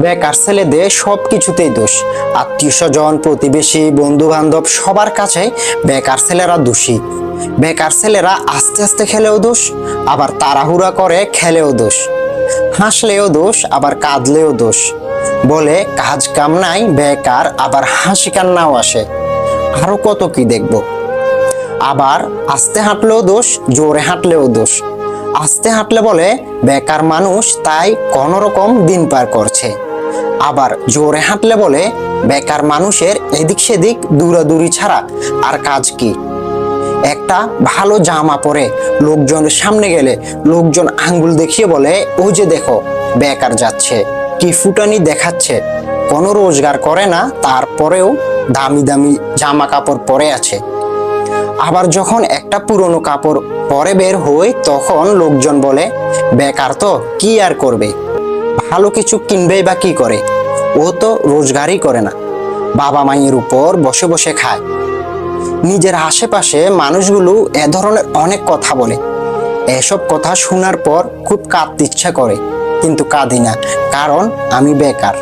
বেকার ছেলেদের সব কিছুতেই দোষ। আত্মীয় স্বজন, প্রতিবেশী, বন্ধু বান্ধব সবার কাছে বেকার ছেলেরা দোষী। বেকার ছেলেরা আস্তে আস্তে খেলেও দোষ, আবার তাড়াহুড়া করে খেলেও দোষ। হাসলেও দোষ, আবার কাঁদলেও দোষ। বলে কাজ কাম নাই, বেকার, আবার হাসি কান্নাও আসে। আরো কত কি দেখবো। আবার আস্তে হাঁটলেও দোষ, জোরে হাঁটলেও দোষ। আস্তে হাঁটলে বলে বেকার মানুষ, তাই কোনো রকম দিন পার করছে। আবার জোরে হাঁটলে বলে বেকার মানুষের এদিক সেদিক দৌড়াদৌড়ি ছাড়া আর কাজ কি। একটা ভালো জামা পরে লোকজনের সামনে গেলে লোকজন আঙ্গুল দেখিয়ে বলে, ওই যে দেখো বেকার যাচ্ছে, কি ফুটানি দেখাচ্ছে, কোনো রোজগার করে না, তারপরেও দামি দামি জামা কাপড় পরে আছে। আবার যখন একটা পুরনো কাপড় পরে বের হই, তখন লোকজন বলে বেকার তো, কি আর করবে, ভালো কিছু কিনবেই বা কি করে, ও তো রোজগারই করে না, বাবা মায়ের উপর বসে বসে খায়। নিজের আশেপাশে মানুষগুলো এ ধরনের অনেক কথা বলে। এসব কথা শোনার পর খুব কাঁদতে ইচ্ছা করে, কিন্তু কাঁদি না, কারণ আমি বেকার।